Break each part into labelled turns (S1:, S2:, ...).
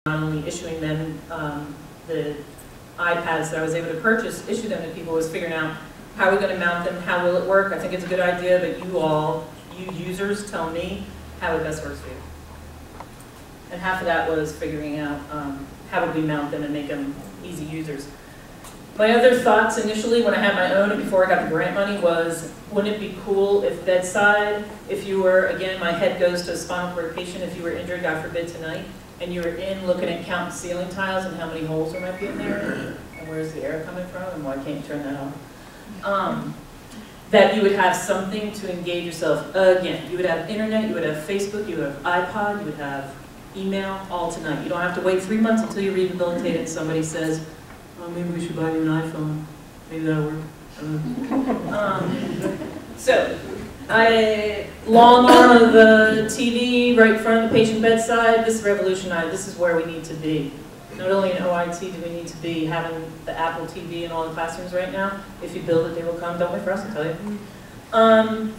S1: not only issuing them the iPads that I was able to issue them to people, was figuring out how are we going to mount them, how will it work. I think it's a good idea that you users, tell me how it best works for you. And half of that was figuring out how would we mount them and make them easy users. My other thoughts initially when I had my own and before I got the grant money was, wouldn't it be cool if bedside, if you were, again, my head goes to a spinal cord patient, if you were injured, God forbid, tonight, and you were in looking at counting ceiling tiles and how many holes there might be in there, and where's the air coming from, and why can't you turn that on? That you would have something to engage yourself. Again, you would have internet, you would have Facebook, you would have iPod, you would have email, all tonight. You don't have to wait 3 months until you're rehabilitated and somebody says, oh, maybe we should buy you an iPhone. Maybe that'll work. So, long arm of the TV right in front of the patient bedside, this revolutionized, this is where we need to be. Not only in OIT do we need to be having the Apple TV in all the classrooms right now. If you build it, they will come. Don't wait for us to tell you.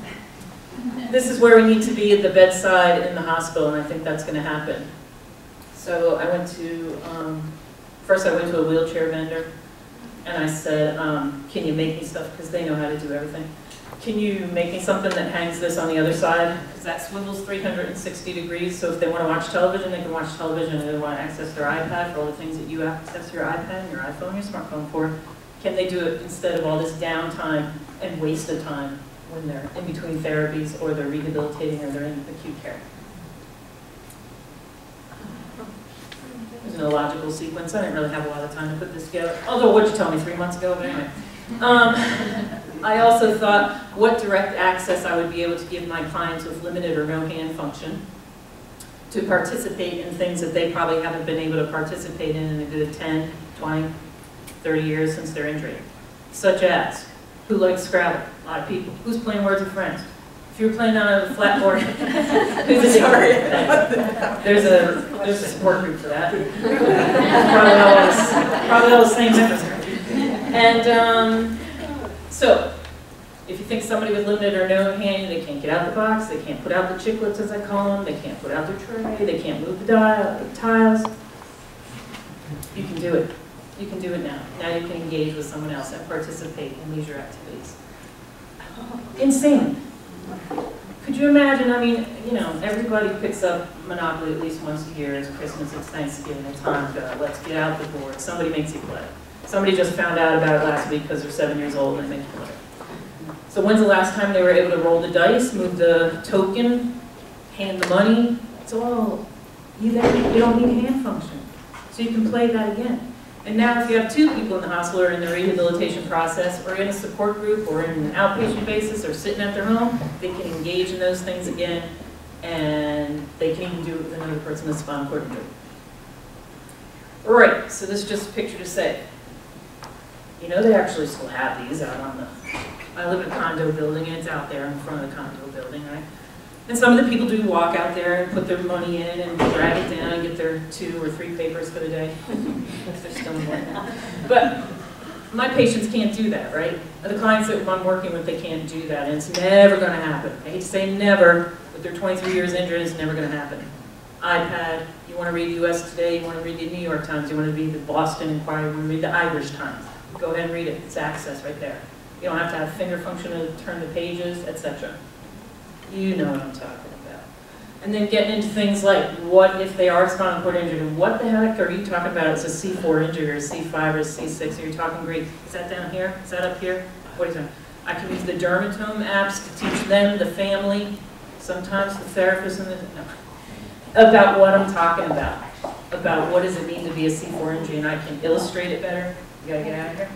S1: This is where we need to be at the bedside in the hospital, and I think that's going to happen. So I went to, first I went to a wheelchair vendor, and I said, can you make me stuff, because they know how to do everything. Can you make me something that hangs this on the other side? Because that swivels 360 degrees, so if they want to watch television, they can watch television, and they want to access their iPad for all the things that you access your iPad, your iPhone, your smartphone for. Can they do it instead of all this downtime and waste of time when they're in between therapies or they're rehabilitating or they're in acute care? There's an illogical sequence. I didn't really have a lot of time to put this together. Although, what'd you tell me 3 months ago? But anyway. I also thought what direct access I would be able to give my clients with limited or no hand function to participate in things that they probably haven't been able to participate in a good 10, 20, 30 years since their injury. Such as, who likes Scrabble? A lot of people. Who's playing Words with Friends? If you're playing on a flat board, who's sorry? There's a support group for that. Probably all the same members. And so, if you think somebody with limited or no hand, they can't get out the box, they can't put out the chiclets as I call them, they can't put out their tray, they can't move the tiles, you can do it. You can do it now. Now you can engage with someone else and participate in leisure activities. Insane. Could you imagine, I mean, you know, everybody picks up Monopoly at least once a year. It's Christmas, it's Thanksgiving, it's Hanukkah, let's get out the board. Somebody makes you play. Somebody just found out about it last week because they're 7 years old and they make you play. So when's the last time they were able to roll the dice, move the token, hand the money? It's all, you don't need hand function. So you can play that again. And now if you have 2 people in the hospital or in the rehabilitation process or in a support group or in an outpatient basis or sitting at their home, they can engage in those things again, and they can even do it with another person with spinal cord injury. Right, so this is just a picture to say, you know, they actually still have these out on the, I live in a condo building and it's out there in front of the condo building, right? And some of the people do walk out there and put their money in and drag it down and get their 2 or 3 papers for the day. If they're still in. But my patients can't do that, right? The clients that I'm working with, they can't do that, and it's never going to happen. I hate to say never, but they're 23 years injured, it's never going to happen. iPad, you want to read US Today, you want to read the New York Times, you want to read the Boston Inquirer, you want to read the Irish Times. Go ahead and read it, it's access right there. You don't have to have finger function to turn the pages, etc. You know what I'm talking about. And then getting into things like, what if they are spinal cord injured, and what the heck are you talking about? It's a C4 injury, or a C5, or a C6, or you're talking Greek. Is that down here? Is that up here? What are you talking? I can use the dermatome apps to teach them, the family, sometimes the therapist, and about what I'm talking about what does it mean to be a C4 injury, and I can illustrate it better. You gotta get out of here.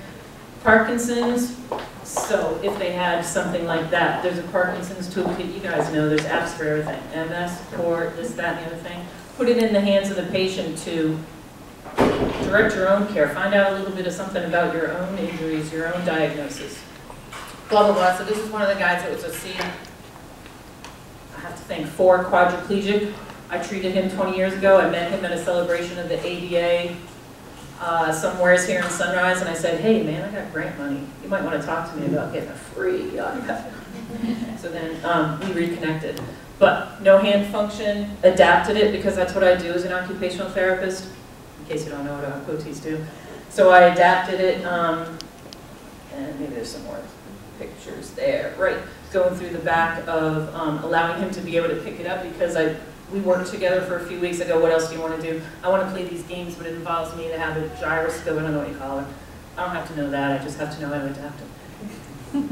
S1: Parkinson's, so if they had something like that, there's a Parkinson's toolkit, you guys know there's apps for everything. MS, CORE, this, that, and the other thing. Put it in the hands of the patient to direct your own care. Find out a little bit of something about your own injuries, your own diagnosis. Blah, blah, blah. So this is one of the guys that was a C, I have to think, 4 quadriplegic. I treated him 20 years ago. I met him at a celebration of the ADA somewheres here in Sunrise, and I said, hey man, I got grant money. You might want to talk to me about getting a free iPad. So then we reconnected. But no hand function, adapted it because that's what I do as an occupational therapist, in case you don't know what OTs do. So I adapted it, and maybe there's some more pictures there, right, going through the back of allowing him to be able to pick it up because we worked together for a few weeks ago. What else do you want to do? I want to play these games, but it involves me to have a gyroscope, I don't know what you call it. I don't have to know that, I just have to know how to adapt it.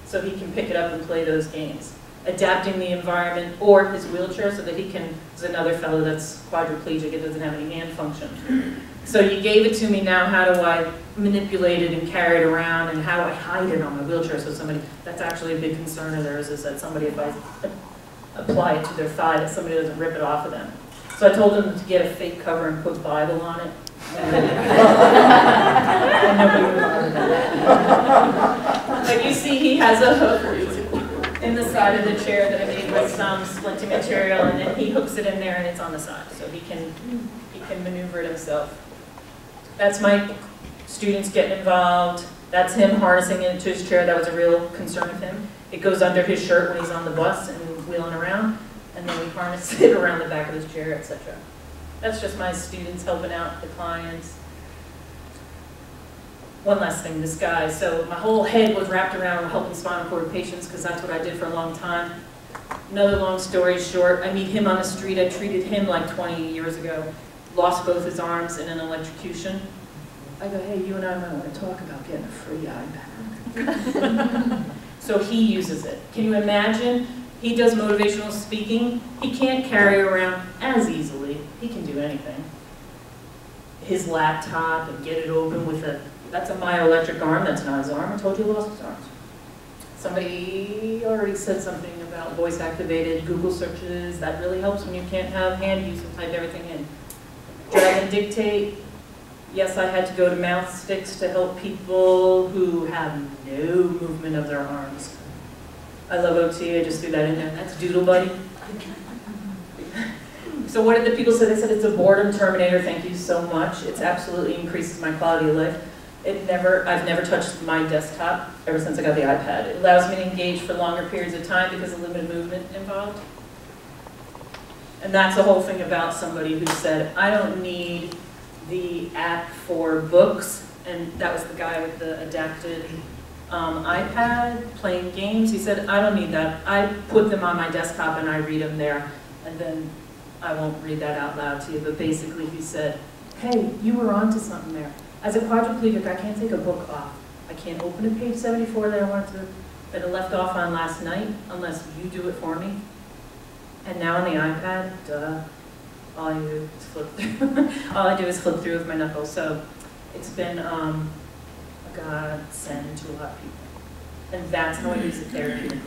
S1: So he can pick it up and play those games. Adapting the environment or his wheelchair so that he can, there's another fellow that's quadriplegic, it doesn't have any hand function. So you gave it to me, now how do I manipulate it and carry it around and how do I hide it on my wheelchair so somebody, that's actually a big concern of theirs is that somebody, if I apply it to their thigh, that somebody doesn't rip it off of them. So I told them to get a fake cover and put Bible on it. And nobody would bother that. But you see he has a hook in the side of the chair that I made with some splinty material, and then he hooks it in there and it's on the side, so he can maneuver it himself. That's my students getting involved. That's him harnessing it to his chair. That was a real concern of him. It goes under his shirt when he's on the bus and wheeling around, and then we harness it around the back of his chair, etc. That's just my students helping out the clients. One last thing, this guy. So my whole head was wrapped around helping spinal cord patients because that's what I did for a long time. Another long story short, I meet him on the street. I treated him like 20 years ago. Lost both his arms in an electrocution. I go, hey, you and I might want to talk about getting a free iPad. So he uses it. Can you imagine? He does motivational speaking. He can't carry around as easily. He can do anything. His laptop and get it open with that's a myoelectric arm, that's not his arm. I told you he lost his arms. Somebody already said something about voice activated Google searches. That really helps when you can't have hand use and type everything in. Drag and dictate. Yes, I had to go to mouth sticks to help people who have no movement of their arms. I love OT, I just threw that in there. That's Doodle Buddy. So what did the people say? They said it's a boredom terminator, thank you so much. It absolutely increases my quality of life. I've never touched my desktop ever since I got the iPad. It allows me to engage for longer periods of time because of limited movement involved. And that's the whole thing about somebody who said, I don't need the app for books. And that was the guy with the adapted iPad playing games. He said, I don't need that. I put them on my desktop and I read them there. And then I won't read that out loud to you, but basically he said, hey, you were onto something there. As a quadriplegic, I can't take a book off. I can't open a page 74 that I left off on last night unless you do it for me. And now on the iPad, duh, all I do is flip through. All I do is flip through with my knuckles. So it's been a godsend to a lot of people. And that's how I use it therapeutically.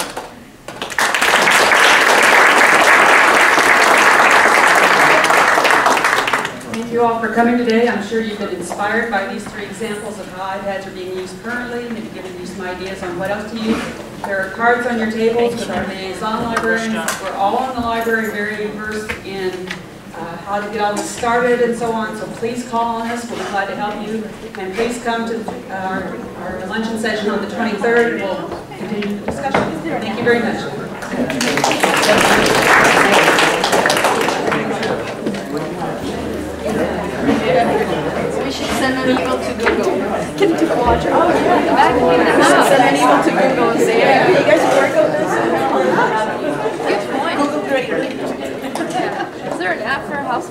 S2: Thank you all for coming today. I'm sure you've been inspired by these three examples of how iPads are being used currently, maybe giving you some ideas on what else to use. There are cards on your tables with our liaison librarians. We're all in the library very versed in how to get all this started and so on, so please call on us. We'll be glad to help you. And please come to our luncheon session on the 23rd and we'll continue the discussion. Thank you very much.
S3: We should send an email to Google. Can you watch it? Oh, yeah. Send an email to Google and say, hey, you guys work on this? Good point. Google great. Yeah. Is there an app for house?